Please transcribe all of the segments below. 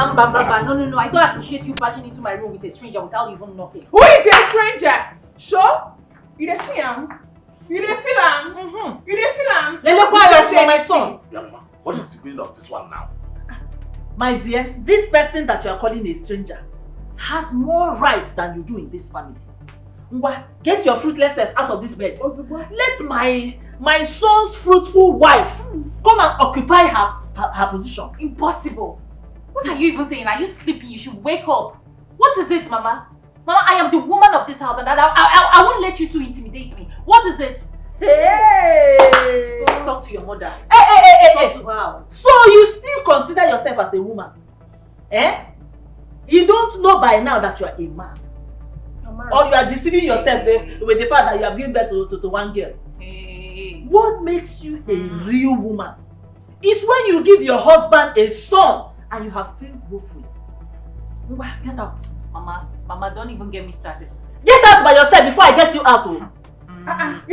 No. I don't appreciate you barging into my room with a stranger without even knocking. Who is your stranger? Sure? You dey see him? You dey feel him? You dey feel him? Lele, quiet for my son. Yama, what is the meaning of this one now? My dear, this person that you are calling a stranger has more rights than you do in this family. Ngwa, get your fruitless self out of this bed. Let my son's fruitful wife come and occupy her position. Impossible. What are you even saying? Are you sleeping? You should wake up. What is it, Mama? Mama, I am the woman of this house and I won't let you two intimidate me. What is it? Hey! Talk to your mother. Hey! To her. So you still consider yourself as a woman? Eh? You don't know by now that you are a man. Or you are deceiving yourself with the fact that you are giving birth to one girl. Hey. What makes you a real woman is when you give your husband a son and you have failed woefully. Get out. Mama, don't even get me started. Get out by yourself before I get you out. You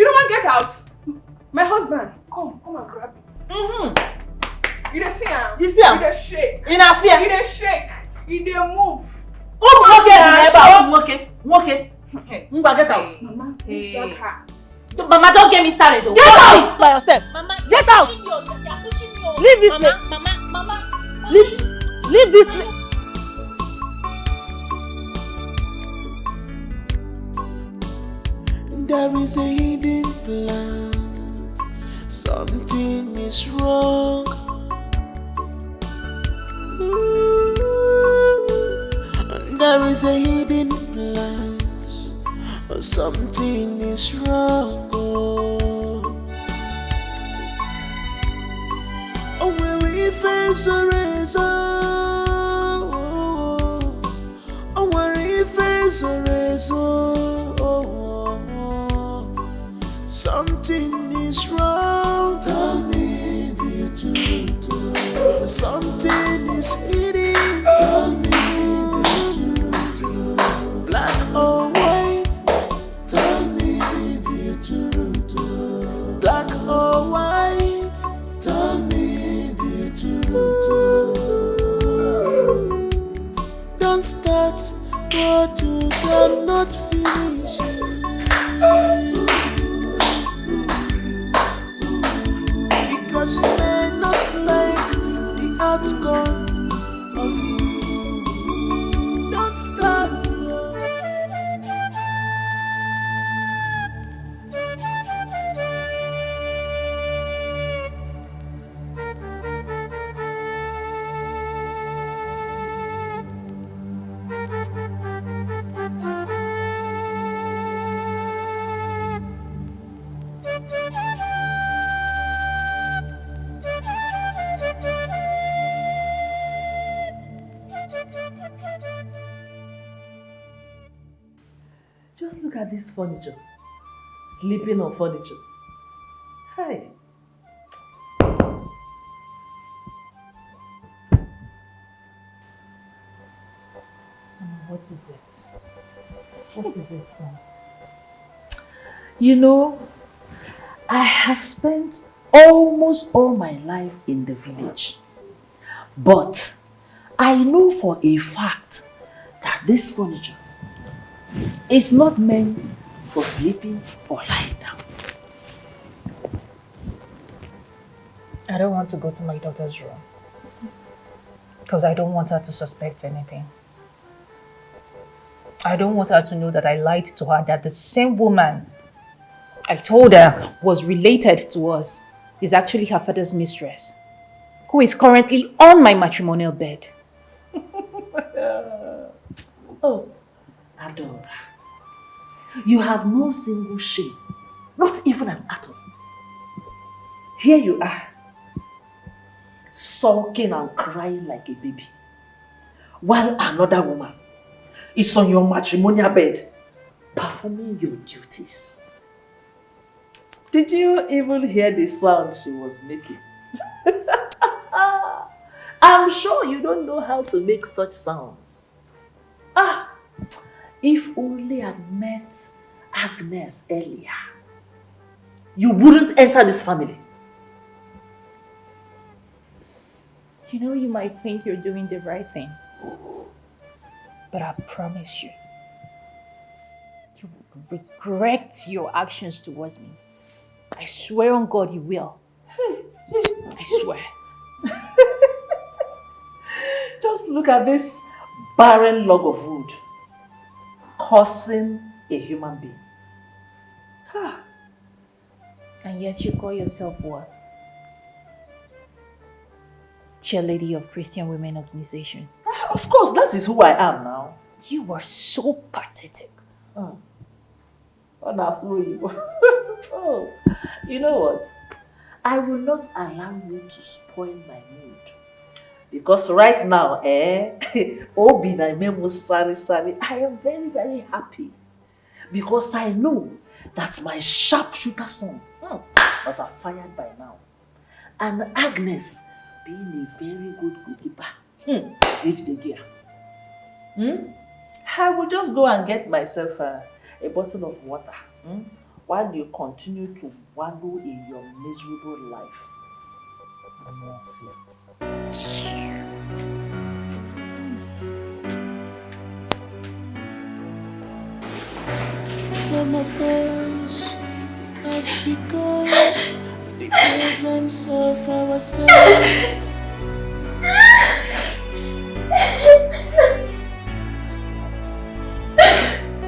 don't want to get out? My husband, come and grab it. You dey see him? You see him? You dey shake. In a fear. You dey shake. You dey move. Okay. Get out. Mama, please drag her. Mama, don't get me started though. Get out by yourself. Mama, get out. Leave this place. Mama. Leave this place. There is a hidden plan. Something is wrong. There is a hidden plan. Something is wrong. Oh, where if it's a razor. Oh, where if it's a razor. Something is wrong. Tell me the truth. Something is hidden. Tell me the truth. Black or white. Tell me the truth. Black or white. Tell me the truth. Don't start what you cannot finish. Because you may not like the outcome of it. Don't start. Just look at this furniture. Sleeping on furniture. Hey. What is it? What is it now? You know, I have spent almost all my life in the village. But I know for a fact that this furniture is not meant for sleeping or lying down. I don't want to go to my daughter's room because I don't want her to suspect anything. I don't want her to know that I lied to her, that the same woman I told her was related to us is actually her father's mistress, who is currently on my matrimonial bed. Oh, Adora, you have no single shame, not even an atom. Here you are, sulking and crying like a baby, while another woman is on your matrimonial bed, performing your duties. Did you even hear the sound she was making? I'm sure you don't know how to make such sounds. Ah, if only I'd met Agnes earlier, you wouldn't enter this family. You know, you might think you're doing the right thing. But I promise you, you will regret your actions towards me. I swear on God you will. I swear. Just look at this barren log of wood causing a human being. And yet you call yourself what? Chairlady of Christian Women Organization. Of course, that is who I am now. You are so pathetic. Oh, that's who you are. Oh, you know what? I will not allow you to spoil my mood. Because right now, Obi na memo sari, I am very, very happy. Because I know that my sharpshooter son was fired by now. And Agnes, being a very good goalkeeper, reached the gear. I will just go and get myself a bottle of water while you continue to wallow in your miserable life. Summer fails has become the problems of ourselves.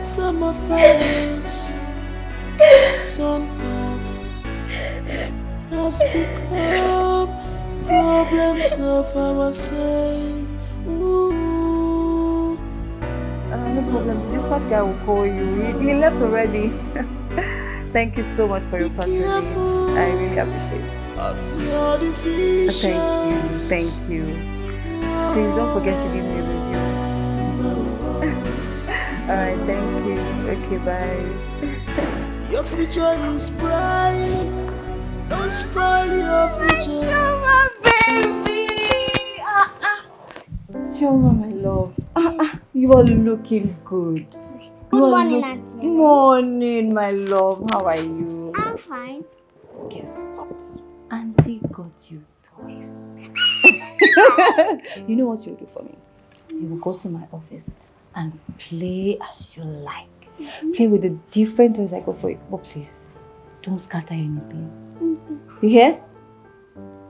Summer fails somehow has become problems of ourselves. No problem. This fat guy will call you. He left already. Thank you so much for your patronage. I really appreciate it. Of your decision. Thank you. Please don't forget to give me a review. Alright, thank you. Okay, bye. Your future is bright. Don't spoil your future. Choma, baby! Choma, my love. You are looking good. Good morning, Auntie. Morning, my love. How are you? I'm fine. Guess what? Auntie got you toys. You know what you'll do for me? You will go to my office and play as you like. Play with the different toys I got for you. But please, don't scatter anything. You hear?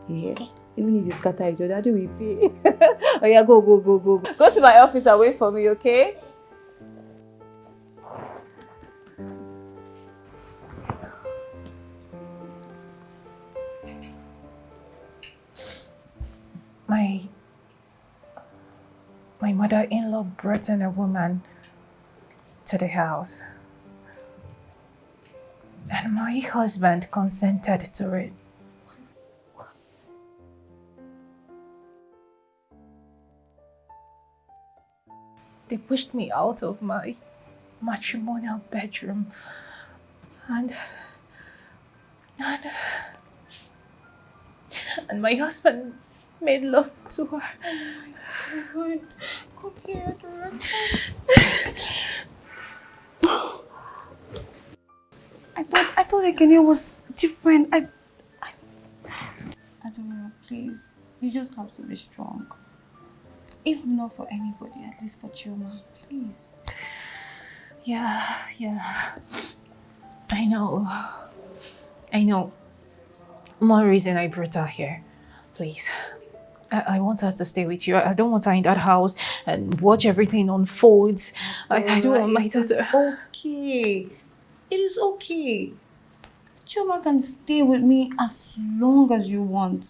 You hear? Okay. Even if you scatter it, your daddy will pay. Oh yeah, go. Go to my office and wait for me, okay? My mother-in-law brought in a woman to the house. And my husband consented to it. They pushed me out of my matrimonial bedroom and my husband made love to her. Oh my God. Come here, Director. I thought Ekene was different. I don't know, please. You just have to be strong. If not for anybody, at least for Chioma. Please. Yeah. I know. More reason I brought her here. Please. I want her to stay with you. I don't want her in that house and watch everything unfold. I don't want my daughter. Okay. It is okay. Chioma can stay with me as long as you want.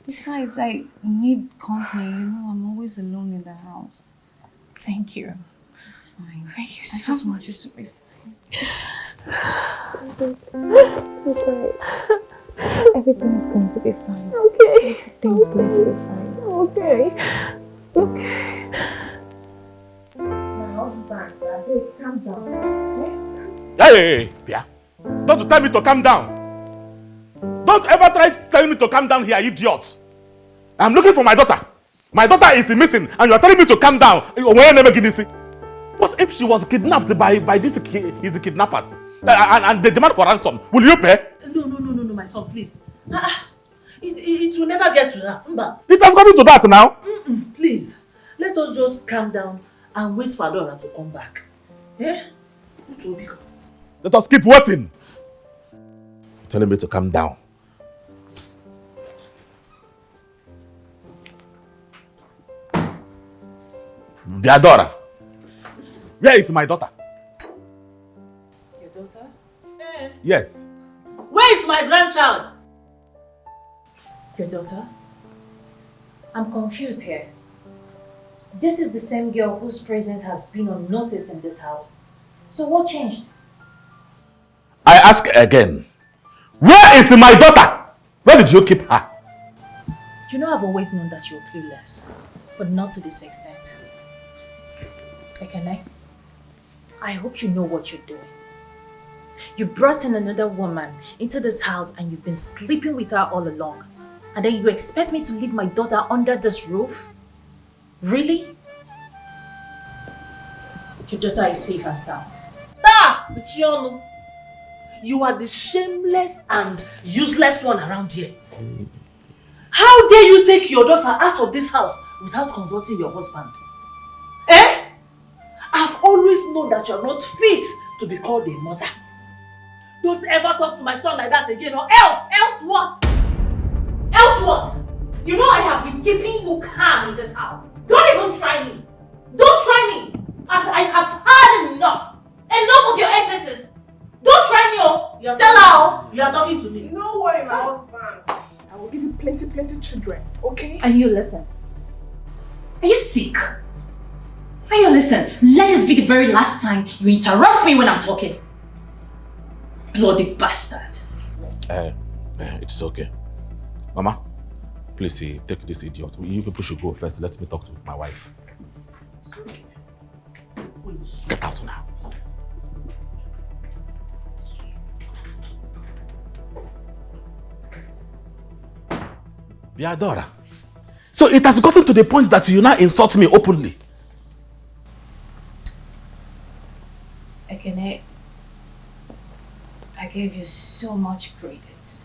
Besides, I need company. You know, I'm always alone in the house. Thank you. It's fine. Thank you I so just much. want you to be fine. Everything is going to be fine. Okay. Everything's going to be fine. Okay. My husband, calm down. Hey, Pia. Don't tell me to calm down. Don't ever try telling me to calm down here, idiot. I'm looking for my daughter. My daughter is missing and you are telling me to calm down. What if she was kidnapped by these kidnappers and they demand for ransom? Will you pay? No, my son, please. It will never get to that. Mba. It has gotten to that now. Please, let us just calm down and wait for Dora to come back. Eh? It will be. Let us keep waiting. You're telling me to calm down. Biadora, where is my daughter? Your daughter? Yes. Where is my grandchild? Your daughter? I'm confused here. This is the same girl whose presence has been unnoticed in this house. So what changed? I ask again, where is my daughter? Where did you keep her? You know I've always known that you're clueless, but not to this extent. Ekene, I hope you know what you're doing. You brought in another woman into this house and you've been sleeping with her all along. And then you expect me to leave my daughter under this roof? Really? Your daughter is safe and sound. Bichionu, you are the shameless and useless one around here. How dare you take your daughter out of this house without consulting your husband? Eh? I've always known that you're not fit to be called a mother. Don't ever talk to my son like that again, or else! Else what? Else what? You know I have been keeping you calm in this house. Don't even try me. Don't try me. I have had enough. Enough of your excesses. Don't try me, oh. Tell her. You are talking to me. Don't worry, my husband. I will give you plenty children, okay? And you listen. Are you sick? Are you listen? Let this be the very last time you interrupt me when I'm talking. Bloody bastard. It's okay. Mama, please take this idiot. You people should go first. Let me talk to my wife. It's okay. Get out now. Biadora. So it has gotten to the point that you now insult me openly. Ekene, I gave you so much credit.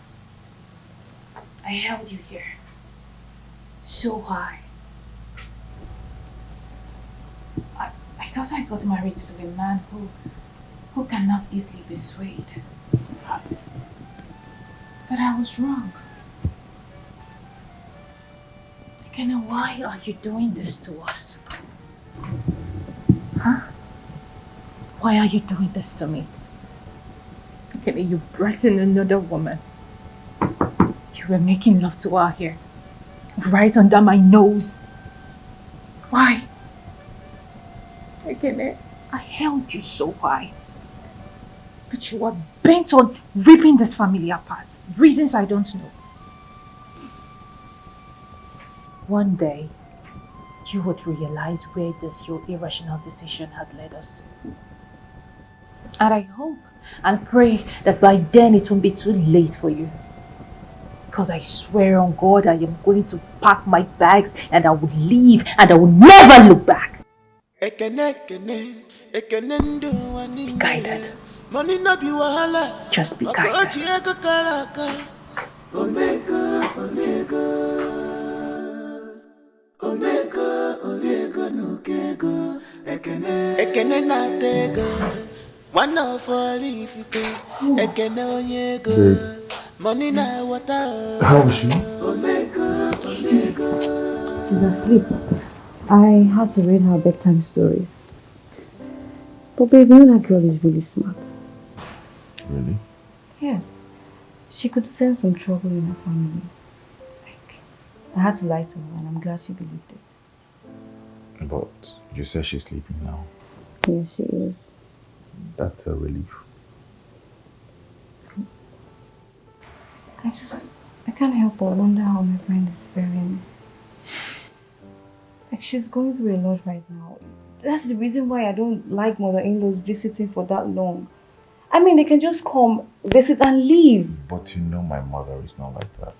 I held you here so high. I thought I got married to a man who cannot easily be swayed. But I was wrong. Ekene, why are you doing this to us? Huh? Why are you doing this to me? Ekene, you brought in another woman. You were making love to her here. Right under my nose. Why? Ekene, I held you so high. But you are bent on ripping this family apart. Reasons I don't know. One day, you would realize where this your irrational decision has led us to. And I hope and pray that by then it won't be too late for you. Because I swear on God I am going to pack my bags and I would leave and I will never look back. Be guided. Just be guided. One of all if you take ekene onye go money na water. How is she? She's asleep. I had to read her bedtime stories. But babe, you know that girl is really smart. Really? Yes. She could sense some trouble in her family. Like, I had to lie to her and I'm glad she believed it. But you said she's sleeping now. Yes, she is. That's a relief. I can't help but wonder how my friend is faring. Like, she's going through a lot right now. That's the reason why I don't like mother-in-laws visiting for that long. I mean, they can just come, visit and leave. But you know my mother is not like that.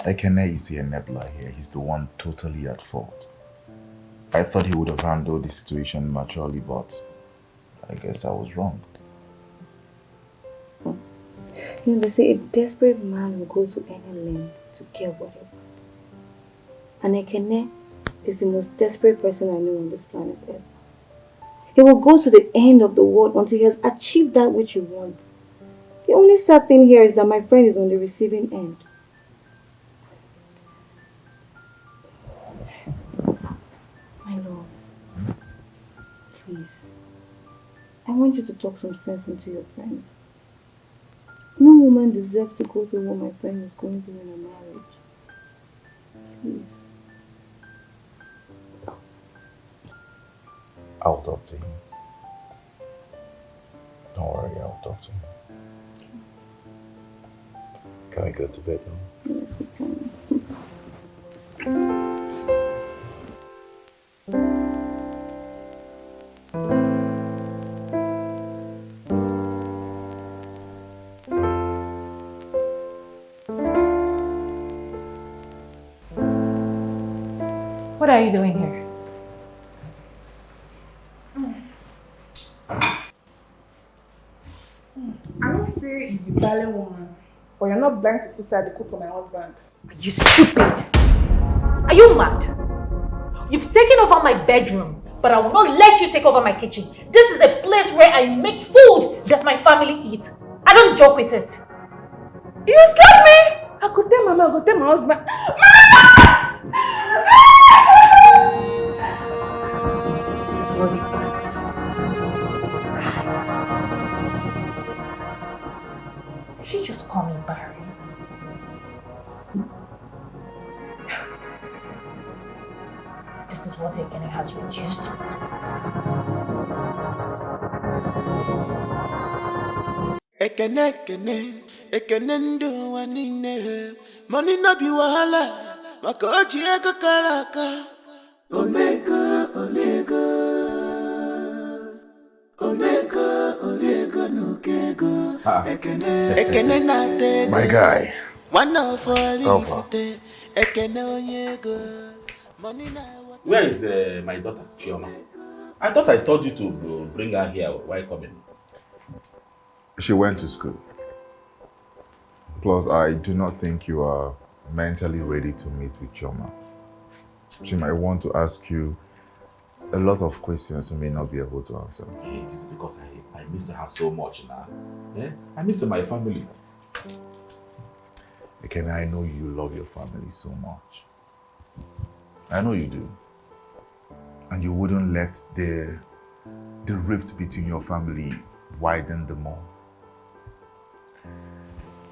Ekene is a nebula here. He's the one totally at fault. I thought he would have handled the situation maturely, but I guess I was wrong. You know, they say a desperate man will go to any length to get what he wants. And Ekene is the most desperate person I know on this planet Earth. He will go to the end of the world until he has achieved that which he wants. The only sad thing here is that my friend is on the receiving end. My lord, please, I want you to talk some sense into your friend. No woman deserves to go through what my friend is going through in a marriage. Please. I'll talk to him. Don't worry, I'll talk to him. Can I go to bed now? Yes, we can. What are you doing here? I don't say you be darling woman, but you're not blind to see I dey cook for my husband. You stupid! Are you mad? You've taken over my bedroom, but I will not let you take over my kitchen. This is a place where I make food that my family eats. I don't joke with it. You scared me? I could tell mama, I could tell my husband. Bloody bastard. Did she just call me Barry? This is what Ekene has reduced me to in this house. Ekene ndo wanine. Money no be wahala. Maka oji ego karaka. Omega nukego. Ekene na tego. My guy. One of all ifite. Ekene onyego. Money na what? Where is my daughter, Chioma? I thought I told you to bring her here while coming. She went to school. Plus, I do not think you are mentally ready to meet with Chioma. She might want to ask you a lot of questions you may not be able to answer. It is because I miss her so much now. Yeah? I miss my family. Again, I know you love your family so much. I know you do. And you wouldn't let the rift between your family widen the more.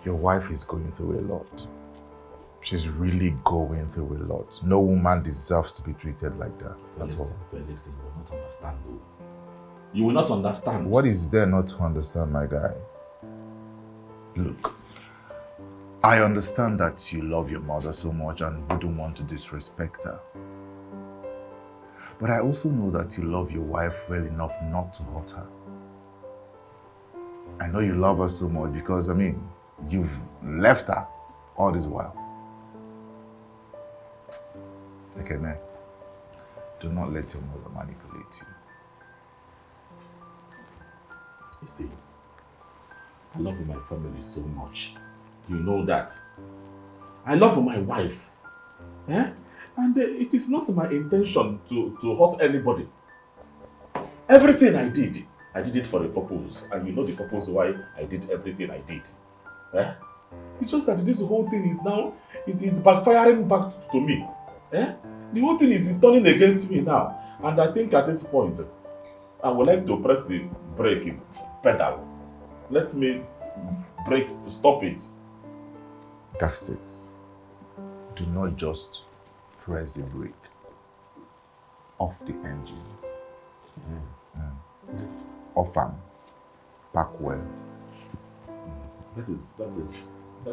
Your wife is going through a lot. She's really going through a lot. No woman deserves to be treated like that. That's all. Felix, you will not understand though. You will not understand. What is there not to understand, my guy? Look, I understand that you love your mother so much and wouldn't want to disrespect her. But I also know that you love your wife well enough not to hurt her. I know you love her so much because, I mean, you've left her all this while. Okay, man. Do not let your mother manipulate you. You see, I love my family so much. You know that. I love my wife. Eh? And it is not my intention to hurt anybody. Everything I did it for a purpose. And you know the purpose why I did everything I did. Eh? It's just that this whole thing is now is backfiring back to me. Eh? The whole thing is turning against me now. And I think at this point, I would like to press the brake pedal. Let me brake to stop it. That's it. Do not just press the brake. Off the engine. Off and pack well. That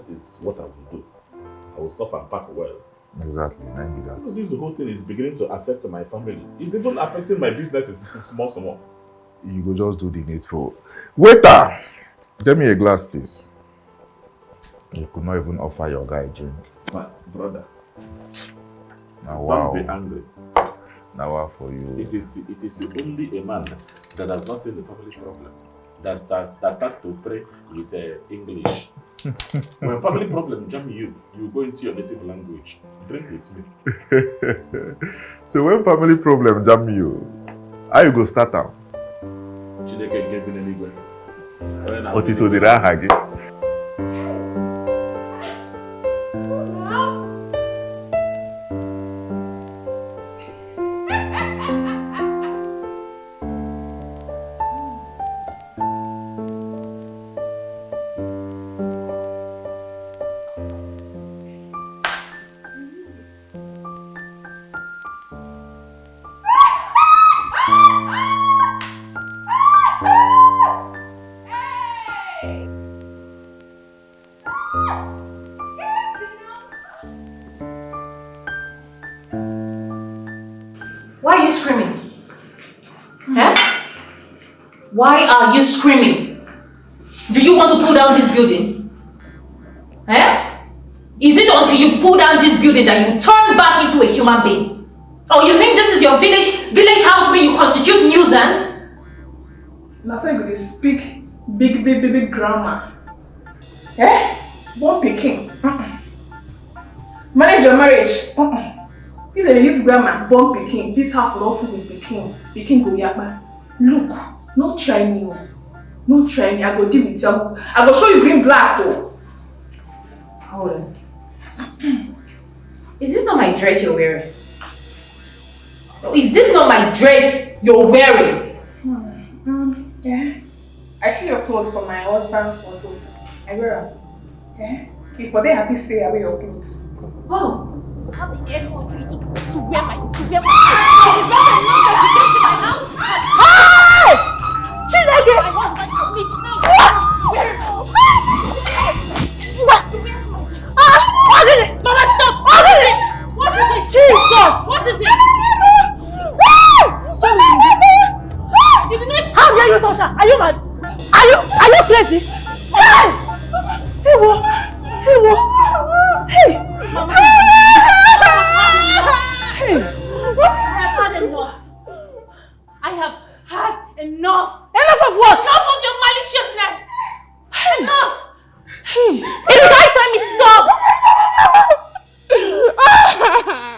is what I will do. I will stop and pack well. Exactly, maybe that. This whole thing is beginning to affect my family. It's even affecting my businesses small. You go just do the needful. Waiter! Get me a glass, please. You could not even offer your guy a drink. My brother, now, wow. Don't be angry. Now, wow for you. It is only a man that has not seen the family problem. that start to pray with English. When family problem jam you go into your native language. Drink with me. So when family problem jam you, how you go start am? Chineke gave me anywhere. Otito diri aha gị. Why are you screaming? Why are you screaming? Do you want to pull down this building? Is it until you pull down this building that you turn back into a human being? Or you think this is your village house where you constitute nuisance? That's why you could speak big grammar. Born Peking. Manage your marriage. If they use grammar, born Peking, this house will not fill with Peking. Peking go yakba. Look, no try me. No try me. I go deal with you. I go show you green black. Hold on. Is this not my dress you're wearing? Is this not my dress you're wearing? Yeah. I see your clothes from my husband's photo. I wear them. If for they happy, say I wear your clothes. Oh. How the hell want you to wear my clothes? It is not enough that you came to my house. Hey! Chineke! My husband for me. What? Where? What is it? Mama, stop! What is it? What is it? Jesus! What is it? Sorry. You did not. How dare you touch her? Are you mad? Are you crazy? Hey! Hey, what? Hey, what? Hey! Mama. Hey! I have had enough. I have had enough. Enough of what? Enough of your maliciousness. Enough. Hey! It is high time it stops.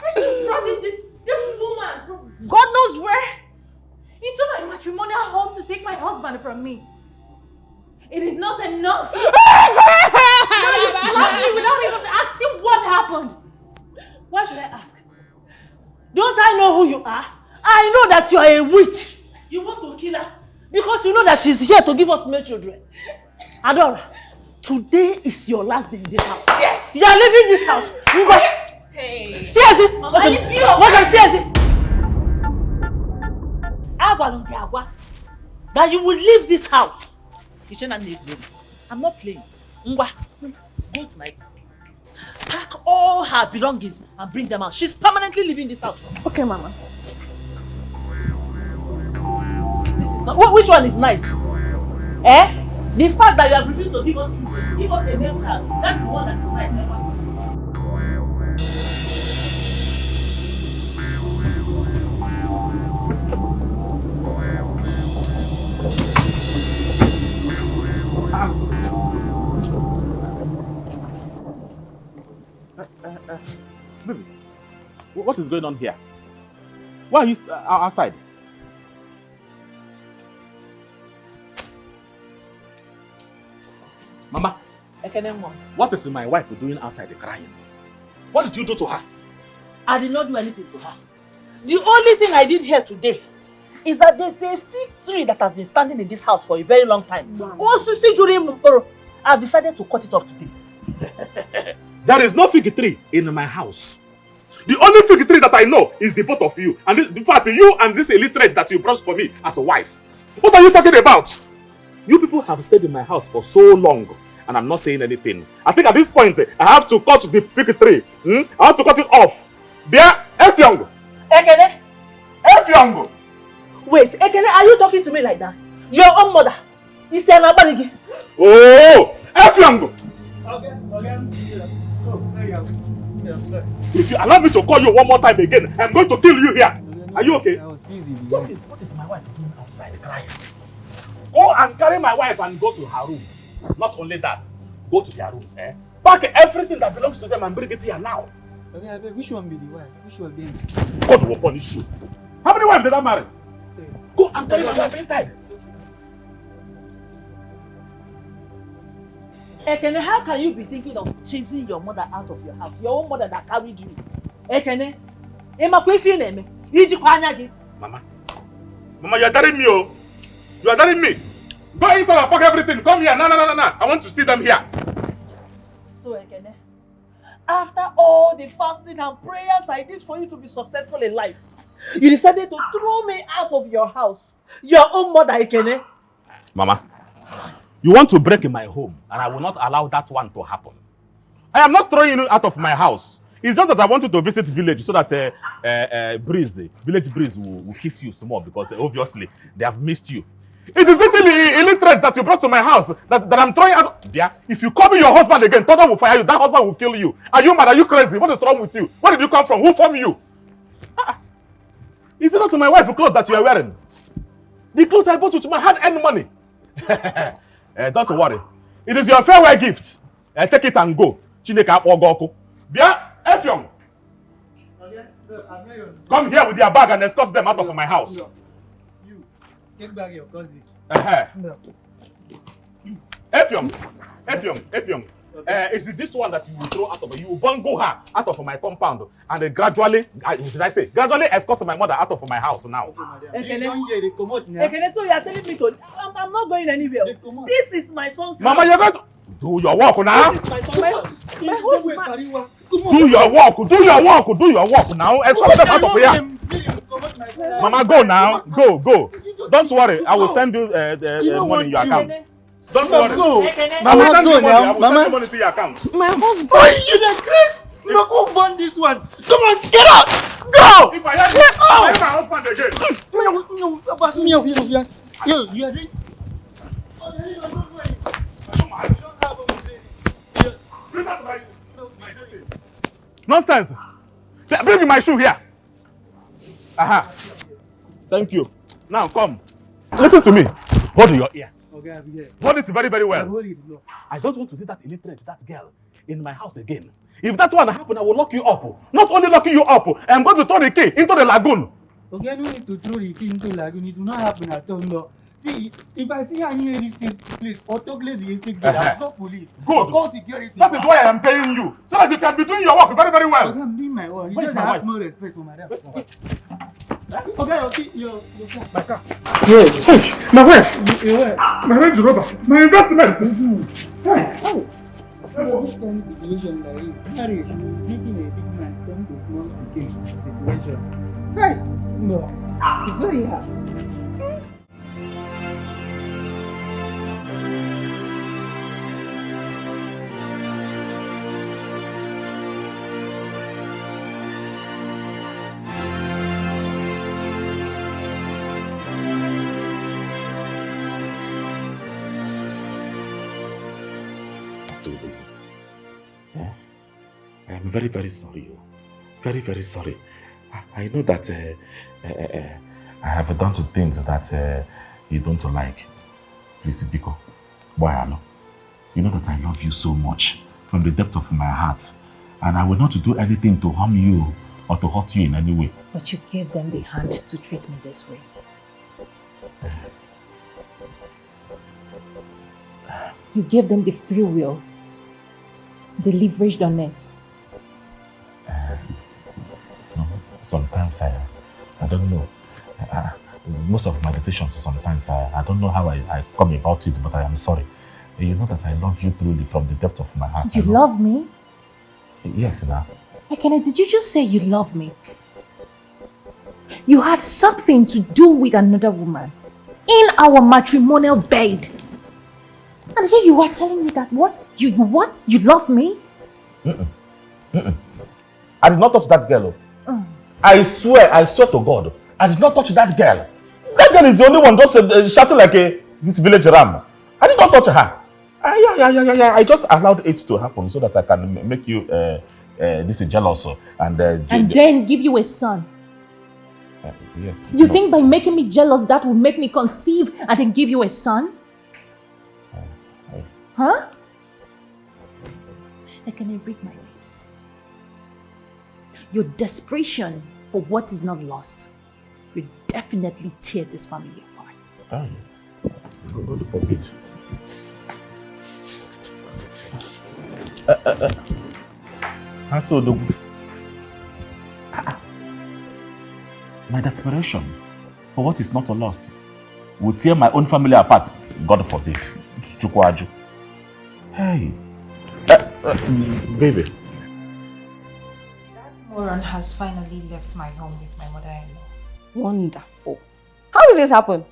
First you brought in this woman from God knows where into my matrimonial home to take my husband from me. It is not enough. Now you slapped me without even asking what happened. Why should I ask? Don't I know who you are? I know that you are a witch. You want to kill her because you know that she's here to give us male children. Adora, today is your last day in this house. Yes! You are leaving this house. You go. Hey! Seriously? Mama, I leave you. What can seriously? That you will leave this house. I'm not playing. Ngwa, go to my pack all her belongings and bring them out. She's permanently leaving this house. Okay, Mama. This is not. Which one is nice? The fact that you have refused to give us children, give us a male child, that's the one that is nice. Baby, what is going on here? Why are you outside? Mama, what is my wife doing outside crying? What did you do to her? I did not do anything to her. The only thing I did here today is that there's a fig tree that has been standing in this house for a very long time. I've decided to cut it off today. There is no fig tree in my house. The only fig tree that I know is the both of you. And in fact, you and this illiterate that you brought for me as a wife. What are you talking about? You people have stayed in my house for so long and I'm not saying anything. I think at this point, I have to cut the fig tree. I have to cut it off. Bia, Efyong. Ekene? Efyong. Wait, Ekene, are you talking to me like that? Your own mother. Is an abanigi. Oh, Efyong. If you allow me to call you one more time again, I'm going to kill you here. Are you okay? What is my wife doing outside crying? Go and carry my wife and go to her room. Not only that, go to their rooms, eh? Pack everything that belongs to them and bring it here now. Okay, I beg, which one be the wife? Which one be? God will punish you. How many wives did I marry? Go and carry my wife inside. Ekene, how can you be thinking of chasing your mother out of your house? Your own mother that carried you. Ekene, Mama, you are daring me, oh. You are daring me. Go inside and pack everything. Come here. No. I want to see them here. So Ekene, after all the fasting and prayers I did for you to be successful in life, you decided to throw me out of your house. Your own mother, Ekene. Mama, you want to break in my home, and I will not allow that one to happen. I am not throwing you out of my house. It's just that I want you to visit village so that village breeze will kiss you some more because obviously they have missed you. It is little illiterate that you brought to my house that I'm throwing out. There, if you call me your husband again, Toto will fire you. That husband will kill you. Are you mad? Are you crazy? What is wrong with you? Where did you come from? Who formed you? Is it not my wife's clothes that you are wearing? The clothes I bought you to my hard-earned money. Don't worry. It is your farewell gift. Take it and go. Chineke akpọ Bia, Effiong. Come here with your bag and escort them out of my house. You take back your cousins. Effiong. Is it this one that you will throw out of? You will bungle her out of my compound and gradually escort my mother out of my house now. Ekene, so you are telling me to? I'm not going anywhere. This is my son's house. Mama, you're going to do your work now. This is my son's house. My husband. Do your work now. Escort them out of here. Mama, go now. Go. Don't worry. I will send you the money in your account. Don't worry. Go. Mama, go now. Mama, send the money to your account. My husband. Oh, you the Chris. Look who won this one. Come on, get out. Go. If I hear my husband again. You are ready? Nonsense. Bring my shoe here. Aha. Thank you. Now come. Listen to me. Hold your ear. Okay, I'm here. Hold it very, very well. I don't want to see that illiterate, that girl, in my house again. If that one happen, I will lock you up. Not only locking you up, I'm going to throw the key into the lagoon. Okay, no need to throw the key into the lagoon. It will not happen at all. No. See, if I see her near this place, autoclaves the estate, I'll call police. Good. Call security. That is why I am paying you. So that you can be doing your work very, very well. Okay, I'm doing my work. You Where's just my have wife? more respect for my dad. Okay, your car. My car. Yeah. My wife. Your My Range Rover. My investment. Hey. Oh. This kind of situation like this, marriage, making a big man turn to small situation. Right? No. It's very hard. I'm very, very sorry. Very, very sorry. I know that I have done some things that you don't like. Please, Biko. Boy, I know. You know that I love you so much from the depth of my heart. And I will not do anything to harm you or to hurt you in any way. But you gave them the hand to treat me this way. You gave them the free will. They leveraged on it. No, sometimes I don't know. Most of my decisions, sometimes I don't know how I come about it, but I am sorry. You know that I love you truly from the depth of my heart. You love me? Yes, now. Ekene, did you just say you love me? You had something to do with another woman in our matrimonial bed. And here you are telling me that what? You what? You love me? I did not touch that girl. I swear to God, I did not touch that girl. That girl is the only one just shouting like this village ram. I did not touch her. Yeah. I just allowed it to happen so that I can make you this jealous and then give you a son. Yes. You think by making me jealous that will make me conceive and then give you a son? Huh? I can read my lips. Your desperation for what is not lost will definitely tear this family apart. God forbid. My desperation for what is not lost will tear my own family apart. God forbid. Chukwaju. Hey. Baby. That moron has finally left my home with my mother-in-law. Wonderful. How did this happen?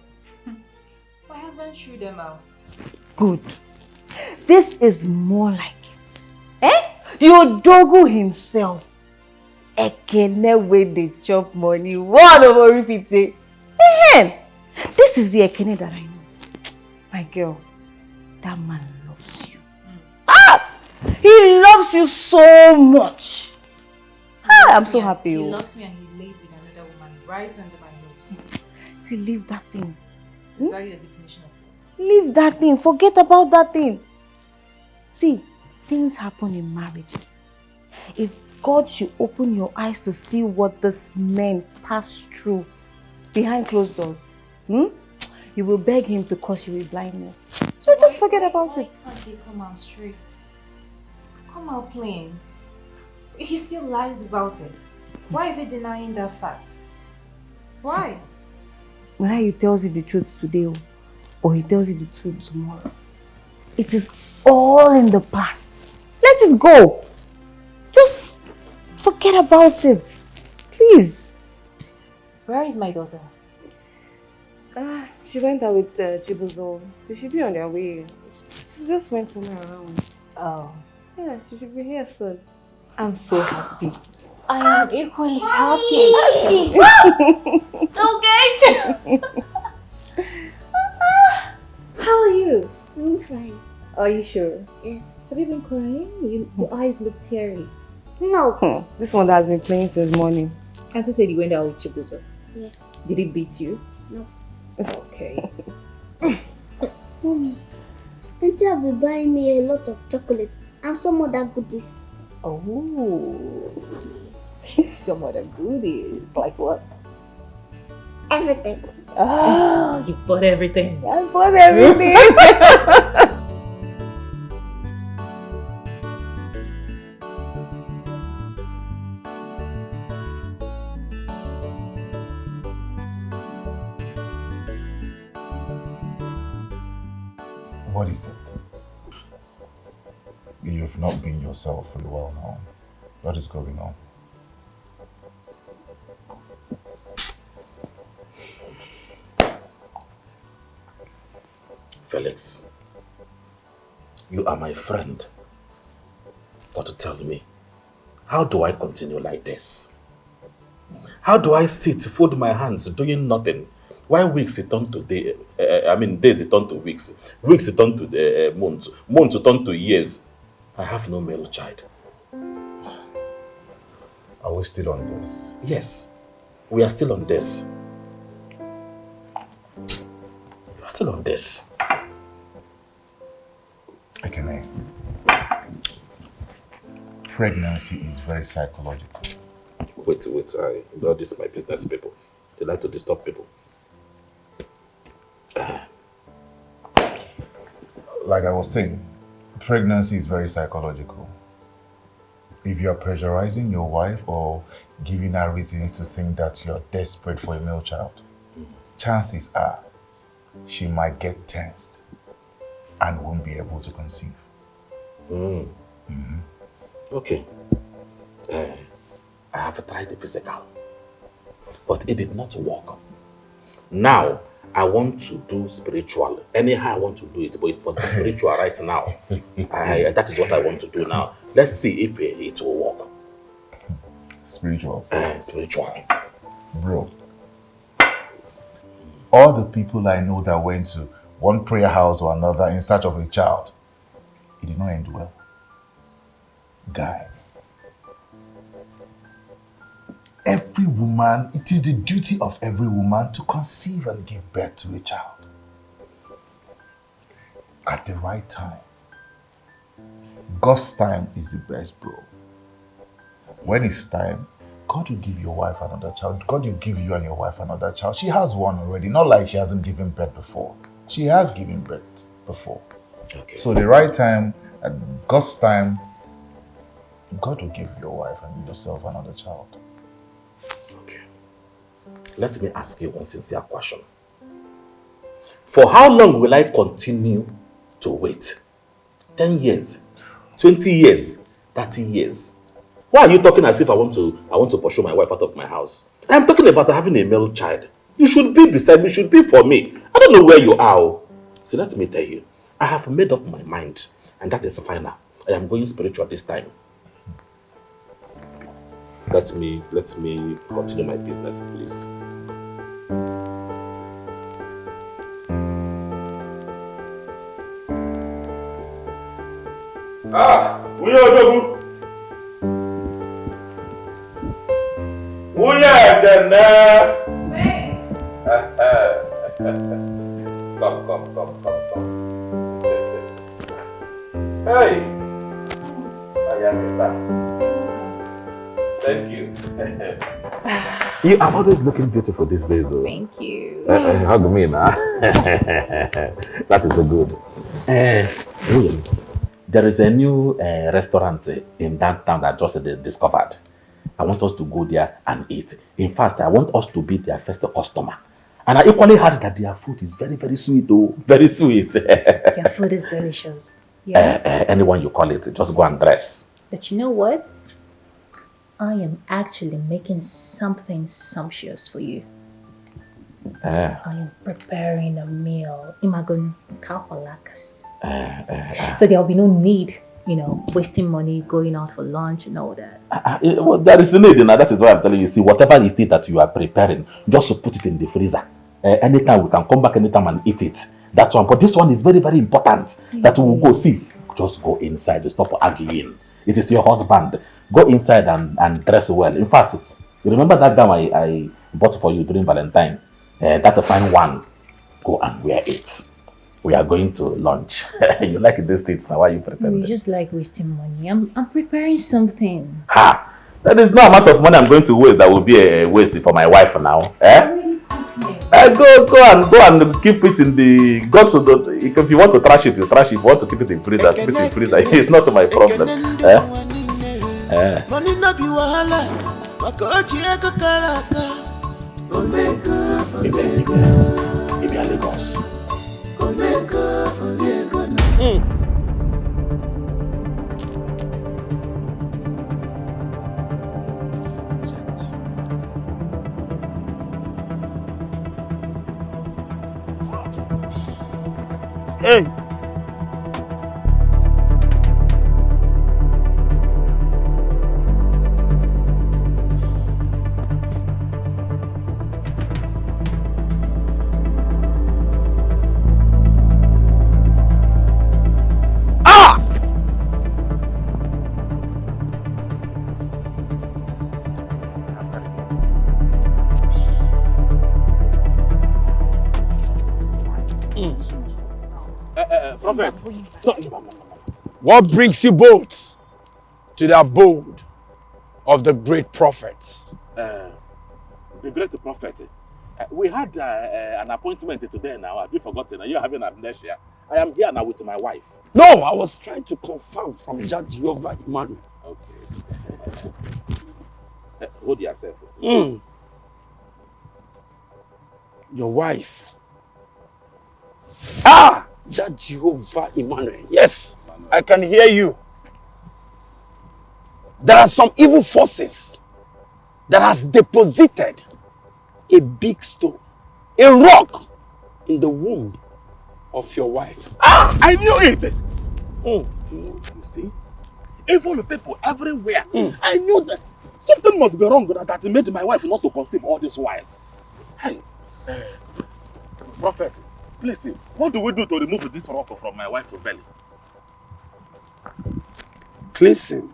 My husband threw them out. Good. This is more like it. Your dogo himself. Ekene where they chop money. One over repeat it. This is the Ekene that I know. My girl, that man loves you. He loves you so much. I'm so happy. He loves me and he laid with another woman right under my nose. See, leave that thing. Is that your definition of love? Leave that thing. Forget about that thing. See, things happen in marriages. If God should open your eyes to see what this men pass through behind closed doors, you will beg him to cause you with blindness. So just forget about it. Why can't he come out straight? Come out plain. He still lies about it. Why is he denying that fact? Why? Whether he tells you the truth today or he tells you the truth tomorrow, it is all in the past. Let it go. Just forget about it. Please. Where is my daughter? She went out with Chibuzo. They should be on their way. She just went somewhere around. Oh. Yeah, she should be here soon. I'm so happy. I am equally happy. Okay. How are you? I'm fine. Are you sure? Yes. Have you been crying? Your eyes look teary. No. This one has been playing since morning. Auntie said you went out with Chibuzo. Yes. Did he beat you? No. Okay. Mommy, Auntie have been buying me a lot of chocolates and some other goodies. Oh. Some other goodies. Like what? Everything. Oh, you bought everything. I bought everything. What is it? You've not been yourself for a while now. What is going on? Felix, you are my friend. But tell me, how do I continue like this? How do I sit, fold my hands, doing nothing? Why weeks it turn to days it turn to weeks it turn to months, months it turn to years. I have no male child. Are we still on this? Yes, we are still on this. We are still on this. Ekene, pregnancy is very psychological. Wait, this is my business people. They like to disturb people. Like I was saying, pregnancy is very psychological. If you are pressurizing your wife or giving her reasons to think that you're desperate for a male child, chances are she might get tensed and won't be able to conceive. Okay. I have tried the physical, but it did not work. Now, I want to do spiritual. Anyhow, I want to do it, but for the spiritual right now, that is what I want to do now. Let's see if it will work. Spiritual? Spiritual. Bro, all the people I know that went to one prayer house or another in search of a child, it did not end well. Guy, every woman, it is the duty of every woman to conceive and give birth to a child. At the right time. God's time is the best, bro. When it's time, God will give your wife another child. God will give you and your wife another child. She has one already. Not like she hasn't given birth before. She has given birth before. Okay. So the right time, at God's time, God will give your wife and yourself another child. Okay. Let me ask you one sincere question. For how long will I continue to wait? 10 years, 20 years, 30 years. Why are you talking as if I want to pursue my wife out of my house? I'm talking about having a male child. You should be beside me, you should be for me. I don't know where you are. So let me tell you, I have made up my mind, and that is final. I am going spiritual this time. Let me continue my business, please. Wunye Ojogu. Wunye Ekene. Come. Hey. Thank you. You are always looking beautiful these days, though. Thank you. Hug me now. That is so good. There is a new restaurant in downtown that I just discovered. I want us to go there and eat. In fact, I want us to be their first customer. And I equally heard that their food is very, very sweet, oh, very sweet. Their food is delicious. Yeah. Anyone you call it, just go and dress. But you know what? I am actually making something sumptuous for you. I am preparing a meal. Imagun kapalakas. So there'll be no need, wasting money, going out for lunch and all that. Well, there is a need, and that is why I'm telling you. See, whatever it is that you are preparing, just put it in the freezer. Anytime we can come back anytime and eat it. That's one. But this one is very, very important. That we will go see. Just go inside. Stop arguing. It is your husband. Go inside and dress well. In fact, you remember that gown I bought for you during Valentine? That's a fine one. Go and wear it. We are going to lunch. You like these things now? Why are you pretending? You just like wasting money. I'm preparing something. Ha! There is no amount of money I'm going to waste that will be a waste for my wife now. Go and keep it in the... God, so if you want to trash it, you trash it. If you want to keep it in freezer, keep it in freezer. It's not my problem. Money no be wahala. Makochi ego karaka. Omega. Maybe I Lagos. Omega. Hey. Prophet. What brings you both to the abode of the great prophets? The great prophet. We had an appointment today now. Have you forgotten? Are you having amnesia? I am here now with my wife. No, I was trying to confirm from Judge Jehovah Emmanuel. Okay. Hold yourself. Your wife. Judge Jehovah Emmanuel. Yes, I can hear you. There are some evil forces that has deposited a big stone, a rock in the womb of your wife. I knew it! You see? Evil people everywhere. I knew that something must be wrong that made my wife not to conceive all this while. Hey, Prophet, please, what do we do to remove this rock from my wife's belly? Cleansing.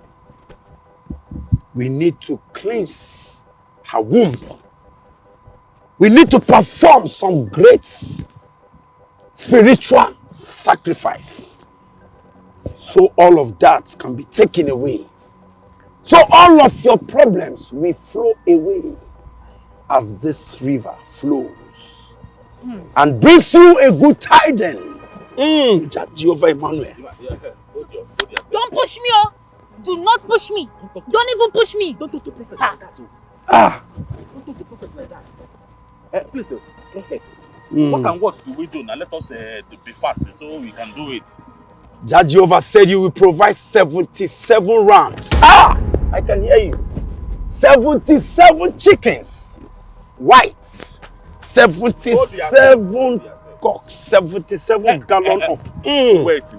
We need to cleanse her womb. We need to perform some great spiritual sacrifice. So all of that can be taken away. So all of your problems will flow away as this river flows and brings you a good tidings. Jehovah Emmanuel. Don't push me, oh! Do not push me. Don't even push me. Don't talk to prophet like that. Don't talk to prophet like that. Please, prophet. What and what do we do now? Let us be fast so we can do it. Jehovah said you will provide 77 rams. I can hear you. 77 chickens. White. 77 cocks. 77 gallon of. Wait.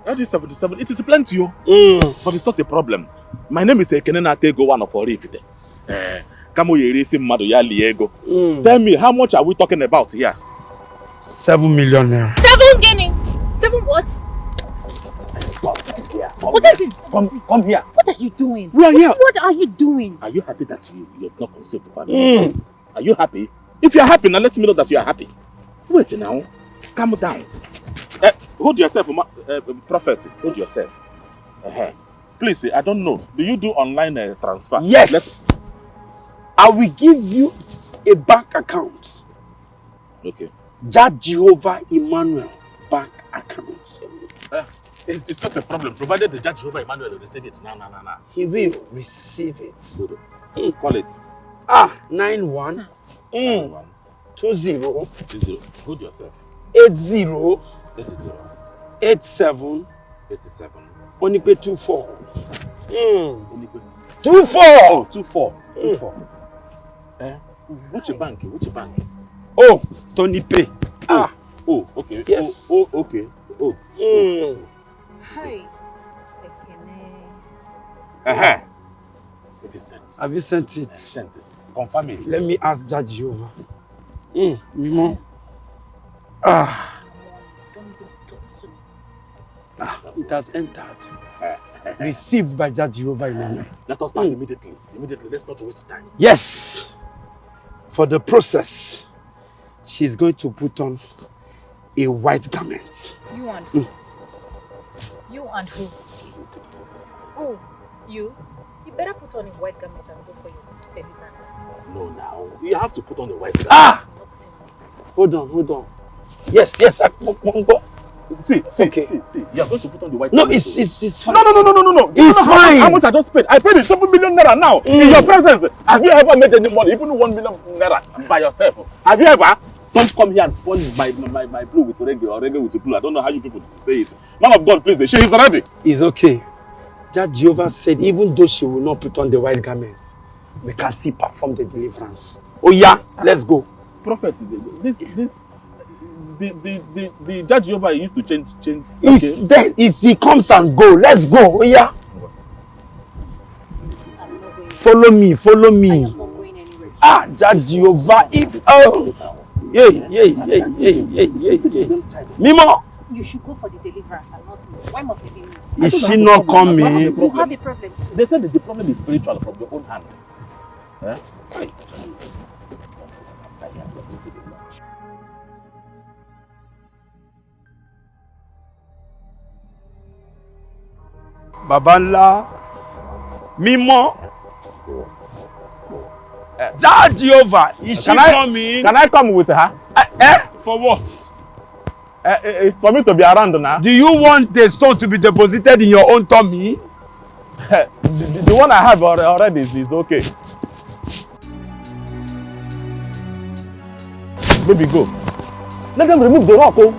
That is 77. It is plenty, but it's not a problem. My name is Ekenenatego, one of our Ifite. Tell me, how much are we talking about here? 7 million naira. 7 guinea. 7 what? What is it? Come here. What are you doing? We are here. What are you doing? Are you happy that you're not conceived? Are you happy? If you're happy, now let me know that you are happy. Wait now. Calm down. Hold yourself, prophet. Hold yourself. Please, I don't know. Do you do online transfer? Yes. I will give you a bank account. Okay. Jehovah Emmanuel bank account. It's not a problem, provided the Jehovah Emmanuel will receive it. No. He will receive it. Call it. 91 20 Hold yourself. 80 87 Onipe 24. 24. Oh, 24. Which bank? Oh, Tony Pay. Oh, okay. Yes. Oh, okay. Oh. Hi. It is sent. Have you sent it? Sent it. Confirm it. Let me ask Jehovah. Don't even talk to me. It has entered. Received by Jehovah Emmanuel. Let us start immediately. Let's not waste time. Yes. For the process, she's going to put on a white garment. You and who? You and who? Oh, you? You better put on a white garment and go for your deliverance. No, now. You have to put on the white garment. Hold on. Yes. See. You are going to put on the white garment. No, it's fine. No. It's fine. How much I just paid? I paid 7 million naira now. In your presence. Have you ever made any money? Even 1 million naira by yourself? Have you ever? Don't come here and spoil my blue with reggae or reggae with blue. I don't know how you people say it. Man of God, please. She is ready. It's okay. Jehovah said, even though she will not put on the white garment, we can still perform the deliverance. Oh yeah, let's go. Prophet, the Judge Jehovah used to change. Okay. He comes and go. Let's go. Oh yeah. Follow me. Judge Jehovah. Mimo. You should go for the deliverance and not me. Why must it be me? Is she not coming? You have a problem. They said that the problem is spiritual from your own hand. Babanla, Mimo, Jehovah, is she coming? Can I come with her? For what? It's for me to be around now. Do you want the stone to be deposited in your own tummy? the one I have already is okay. Baby, go. Let them remove the rock. Oh.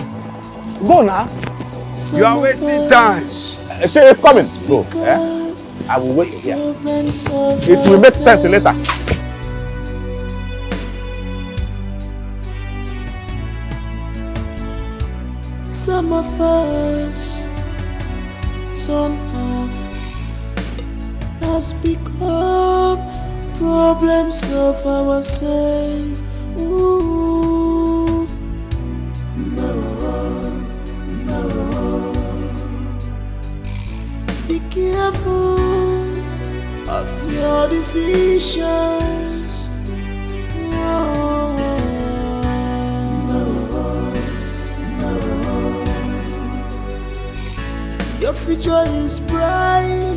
Go now. You are wasting time. She is coming. Go. I will wait here. It will make sense later. Some of us somehow has become problems of ourselves. Ooh, no. Be careful of your decisions. Your future is bright.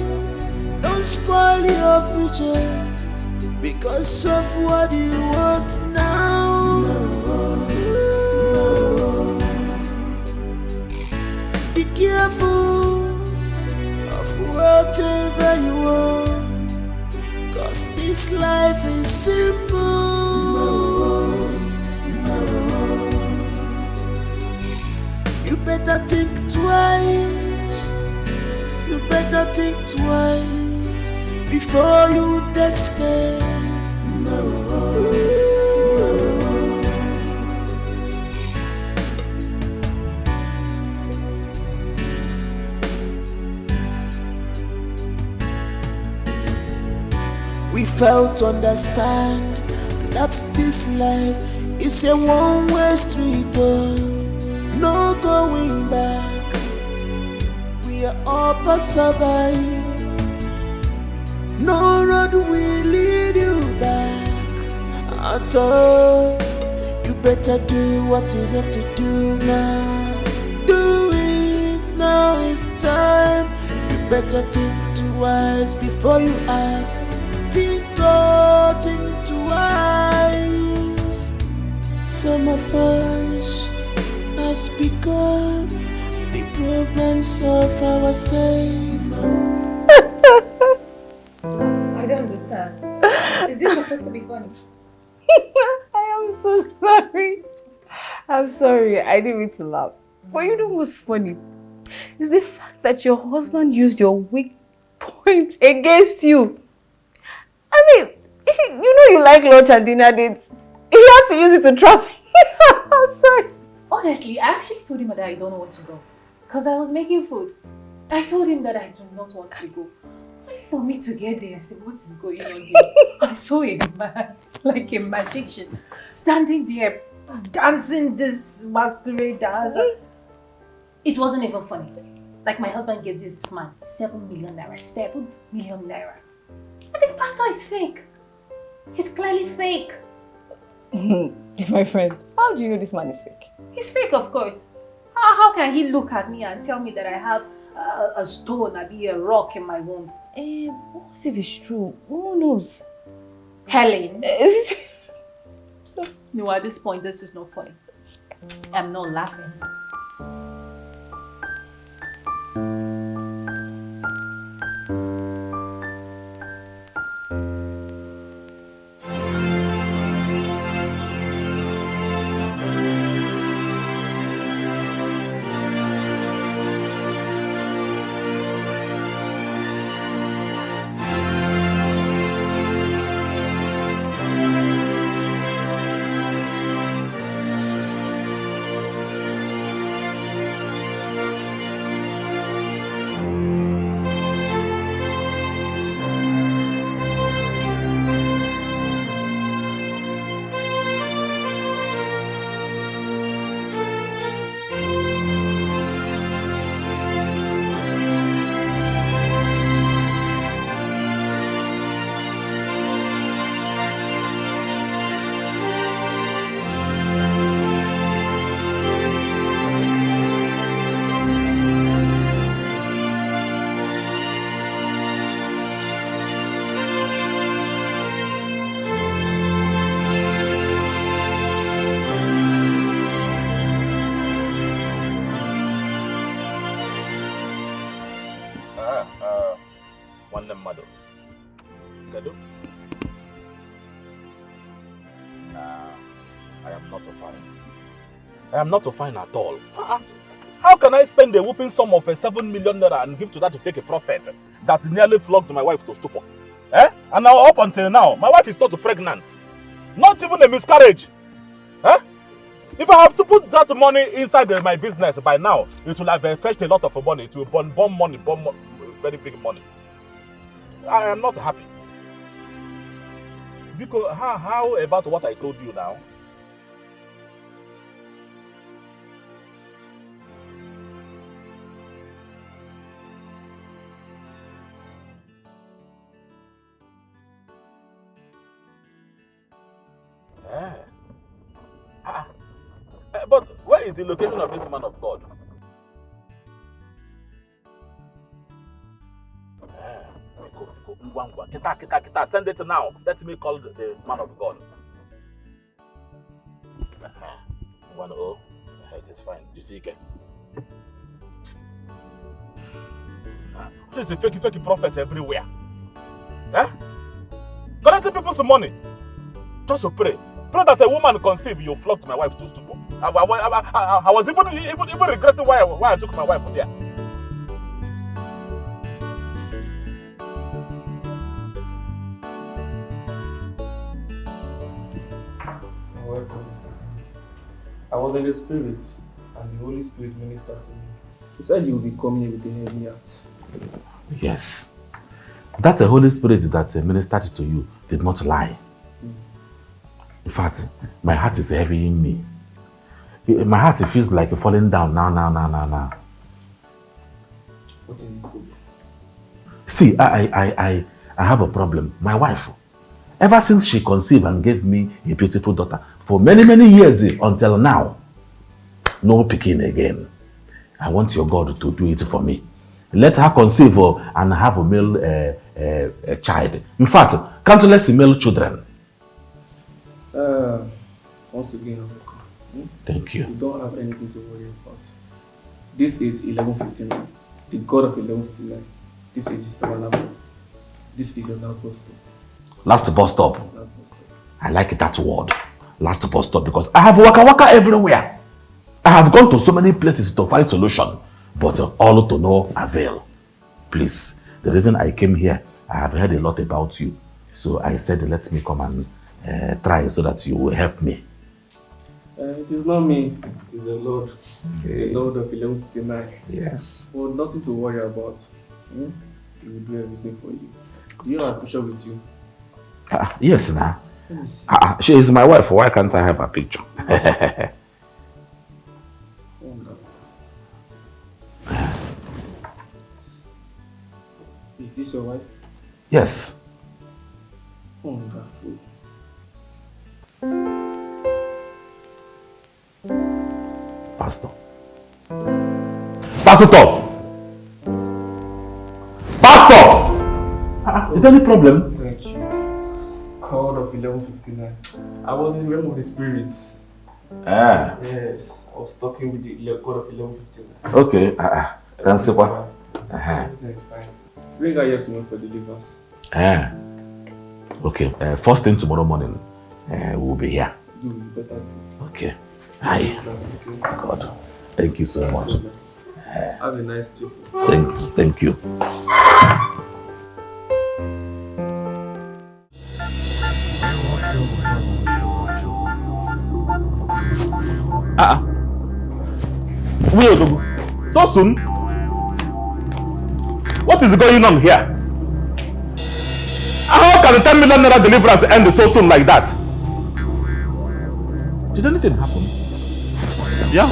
Don't spoil your future because of what you want now. Be careful of whatever you want, cause this life is simple. You better think twice. You better think twice before you take steps. We fail to understand that this life is a one-way street, no going back. We are all passerby. No road will lead you back at all. You better do what you have to do now. Do it, now is time. You better think twice before you act. Think twice. Some of us has become the problems of ourselves. I don't understand. Is this supposed to be funny? I am so sorry. I'm sorry. I didn't mean to laugh. But you know what's funny? Is the fact that your husband used your weak point against you. I mean, you know you like lunch and dinner dates. He had to use it to trap me. I'm sorry. Honestly, I actually told him that I don't want to go. Because I was making food. I told him that I do not want to go. Only for me to get there, I said, what is going on here? I saw a man, like a magician, standing there, dancing this masquerade dance. It wasn't even funny. Like my husband gave this man 7 million naira. 7 million naira. And the pastor is fake. He's clearly fake. My friend, how do you know this man is fake? He's fake, of course. How can he look at me and tell me that I have a stone, maybe a rock in my womb? What if it's true? Who knows? Helen. No, at this point, this is not funny. I'm not laughing. I am not fine at all. How can I spend a whooping sum of 7 million naira and give to that fake prophet that nearly flogged my wife to stupor? And now up until now, my wife is not pregnant. Not even a miscarriage. If I have to put that money inside my business by now, it will have fetched a lot of money. It will burn money, very big money. I am not happy. Because how about what I told you now? is the location of this man of God? Send it now. Let me call the man of God. 1-0. It is fine. You see, again. There's a fake prophet everywhere. Collecting people some money. Just to pray. Pray that a woman conceive, you flogged my wife to stupor. I was even regretting why I took my wife there. Welcome. I was in the spirit, and the Holy Spirit ministered to me. He said you will be coming here with a heavy heart. Yes. That the Holy Spirit that ministered to you did not lie. In fact, my heart is heavy in me. My heart feels like falling down now. What is it? See, I have a problem. My wife, ever since she conceived and gave me a beautiful daughter, for many years until now, no picking again. I want your God to do it for me. Let her conceive and have a male child. In fact, countless male children. Once again, thank you. You don't have anything to worry about. This is 11:59. The God of 11:59. This is Tabanaba. This is your last bus stop. Last bus stop. I like that word. Last bus stop, because I have waka everywhere. I have gone to so many places to find solution, but all to no avail. Please, the reason I came here, I have heard a lot about you. So I said, let me come and try so that you will help me. It is not me, it is the Lord. Okay. The Lord of 11:59. Yes. Well, nothing to worry about. He will do everything for you. Do you have a picture with you? Yes, now. She is my wife. Why can't I have a picture? Is this your wife? Yes. Wonderful. Pastor. Is there any problem? Thank you, Jesus. God of 11:59. I was in the realm of the spirits. Yes, I was talking with the God of 11:59. Okay. Everything is fine. Bring her here to me for deliverance. Okay. First thing tomorrow morning, we'll be here. Do better. Okay. Hi. God. Thank you so much. Have a nice trip. Thank you. So soon? What is going on here? How can the 10 million naira deliverance end so soon like that? Did anything happen? Yeah.